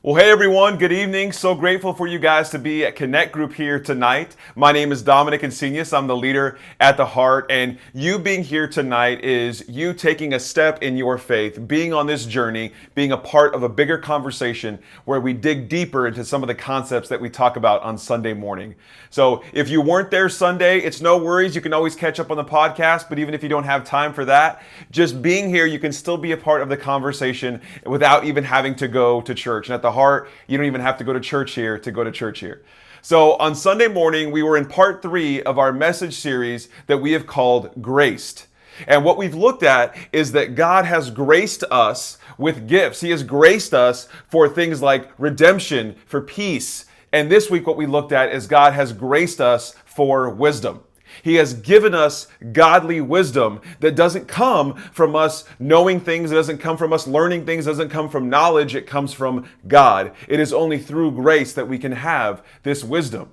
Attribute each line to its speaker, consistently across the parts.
Speaker 1: Well, hey everyone, good evening. So grateful for you guys to be at Connect Group here tonight. My name is Dominic Insenius. I'm the leader at the Heart, and you being here tonight is you taking a step in your faith, being on this journey, being a part of a bigger conversation where we dig deeper into some of the concepts that we talk about on Sunday morning. So if you weren't there Sunday, it's no worries. You can always catch up on the podcast, but even if you don't have time for that, just being here, you can still be a part of the conversation without even having to go to church. And at the Heart, you don't even have to go to church here to go to church here. So on Sunday morning, we were in part 3 of our message series that we have called Graced. And what we've looked at is that God has graced us with gifts. He has graced us for things like redemption, for peace. And this week, what we looked at is God has graced us for wisdom. He has given us godly wisdom that doesn't come from us knowing things, it doesn't come from us learning things, it doesn't come from knowledge, it comes from God. It is only through grace that we can have this wisdom.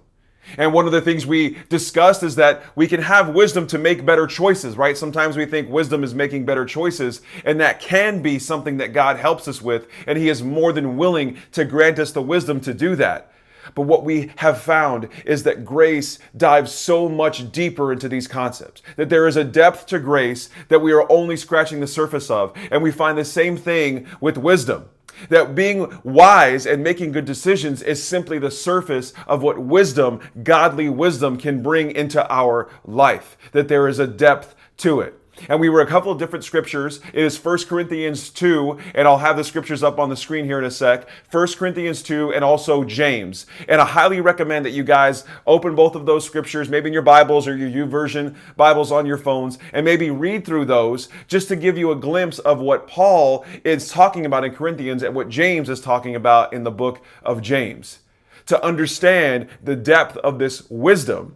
Speaker 1: And one of the things we discussed is that we can have wisdom to make better choices, right? Sometimes we think wisdom is making better choices, and that can be something that God helps us with, and He is more than willing to grant us the wisdom to do that. But what we have found is that grace dives so much deeper into these concepts, that there is a depth to grace that we are only scratching the surface of. And we find the same thing with wisdom, that being wise and making good decisions is simply the surface of what wisdom, godly wisdom, can bring into our life, that there is a depth to it. And we were a couple of different scriptures. It is 1 Corinthians 2, and I'll have the scriptures up on the screen here in a sec. 1 Corinthians 2 and also James. And I highly recommend that you guys open both of those scriptures, maybe in your Bibles or your YouVersion Bibles on your phones, and maybe read through those just to give you a glimpse of what Paul is talking about in Corinthians and what James is talking about in the book of James. To understand the depth of this wisdom.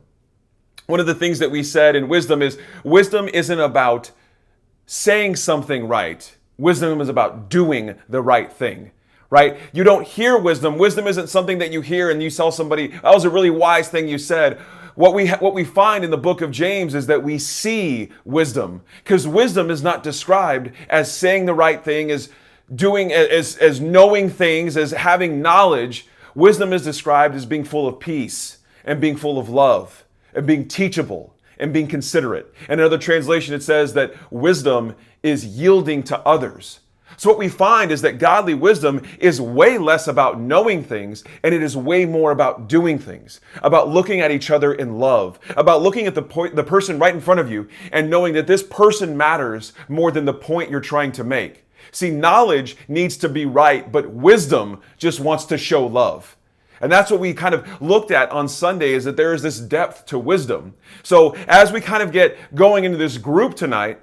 Speaker 1: One of the things that we said in wisdom isn't about saying something right. Wisdom is about doing the right thing, right? You don't hear wisdom. Wisdom isn't something that you hear and you tell somebody, that was a really wise thing you said. What we find in the book of James is that we see wisdom, because wisdom is not described as saying the right thing, as doing, as knowing things, as having knowledge. Wisdom is described as being full of peace and being full of love, and being teachable, and being considerate. And in another translation, it says that wisdom is yielding to others. So what we find is that godly wisdom is way less about knowing things, and it is way more about doing things, about looking at each other in love, about looking at the person right in front of you and knowing that this person matters more than the point you're trying to make. See, knowledge needs to be right, but wisdom just wants to show love. And that's what we kind of looked at on Sunday, is that there is this depth to wisdom. So as we kind of get going into this group tonight,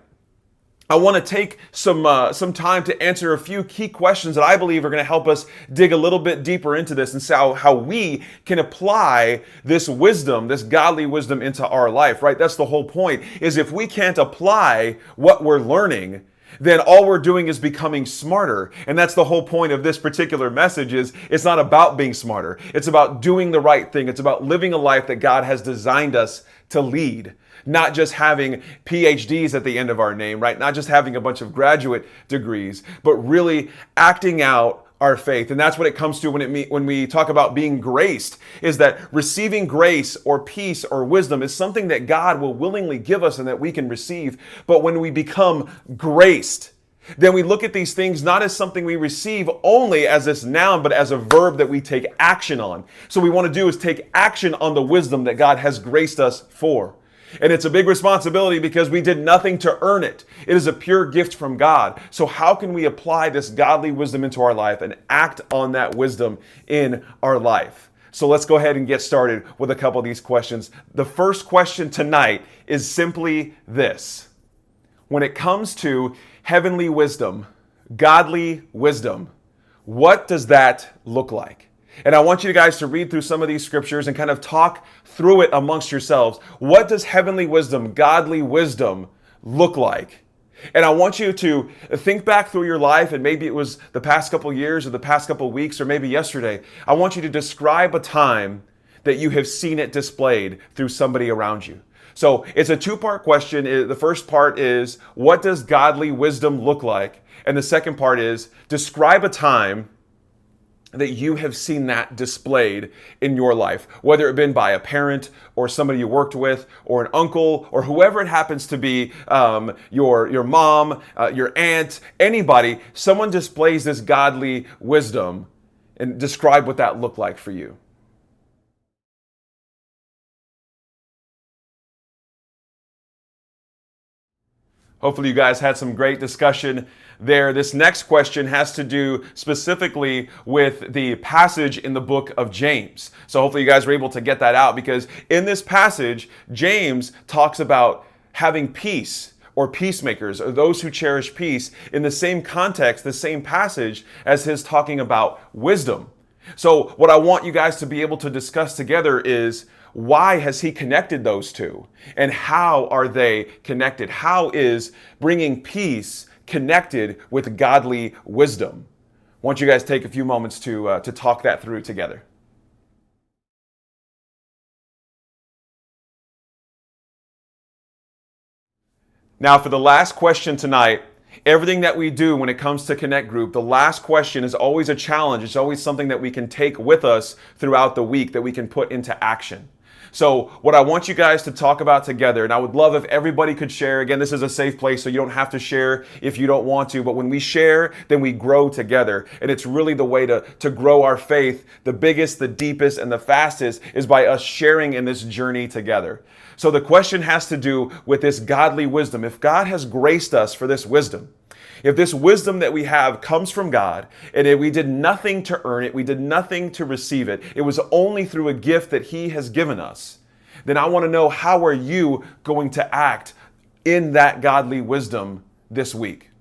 Speaker 1: I want to take some time to answer a few key questions that I believe are going to help us dig a little bit deeper into this and see how we can apply this wisdom, this godly wisdom, into our life, right? That's the whole point, is if we can't apply what we're learning, then all we're doing is becoming smarter. And that's the whole point of this particular message, is it's not about being smarter. It's about doing the right thing. It's about living a life that God has designed us to lead. Not just having PhDs at the end of our name, right? Not just having a bunch of graduate degrees, but really acting out our faith. And that's what it comes to when we talk about being graced, is that receiving grace or peace or wisdom is something that God will willingly give us and that we can receive. But when we become graced, then we look at these things not as something we receive only as this noun, but as a verb that we take action on. So what we want to do is take action on the wisdom that God has graced us for. And it's a big responsibility because we did nothing to earn it. It is a pure gift from God. So how can we apply this godly wisdom into our life and act on that wisdom in our life? So let's go ahead and get started with a couple of these questions. The first question tonight is simply this. When it comes to heavenly wisdom, godly wisdom, what does that look like? And I want you guys to read through some of these scriptures and kind of talk through it amongst yourselves. What does heavenly wisdom, godly wisdom look like? And I want you to think back through your life, and maybe it was the past couple years or the past couple weeks or maybe yesterday. I want you to describe a time that you have seen it displayed through somebody around you. So it's a two-part question. The first part is, what does godly wisdom look like? And the second part is, describe a time that you have seen that displayed in your life, whether it been by a parent or somebody you worked with or an uncle or whoever it happens to be, your mom, your aunt, anybody, someone displays this godly wisdom, and describe what that looked like for you. Hopefully, you guys had some great discussion there. This next question has to do specifically with the passage in the book of James. So, hopefully, you guys were able to get that out, because in this passage, James talks about having peace, or peacemakers, or those who cherish peace, in the same context, the same passage as his talking about wisdom. So, what I want you guys to be able to discuss together is, why has he connected those two? And how are they connected? How is bringing peace connected with godly wisdom? I want you guys to take a few moments to talk that through together. Now, for the last question tonight, everything that we do when it comes to Connect Group, the last question is always a challenge. It's always something that we can take with us throughout the week that we can put into action. So what I want you guys to talk about together, and I would love if everybody could share. Again, this is a safe place, so you don't have to share if you don't want to. But when we share, then we grow together. And it's really the way to grow our faith. The biggest, the deepest, and the fastest is by us sharing in this journey together. So the question has to do with this godly wisdom. If God has graced us for this wisdom, if this wisdom that we have comes from God, and if we did nothing to earn it, we did nothing to receive it, it was only through a gift that he has given us, then I want to know, how are you going to act in that godly wisdom this week?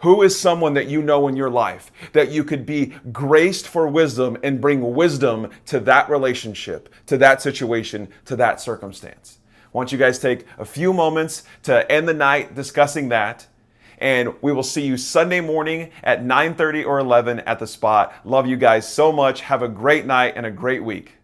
Speaker 1: Who is someone that you know in your life that you could be graced for wisdom and bring wisdom to that relationship, to that situation, to that circumstance? I want you guys to take a few moments to end the night discussing that. And we will see you Sunday morning at 9:30 or 11 at the spot. Love you guys so much. Have a great night and a great week.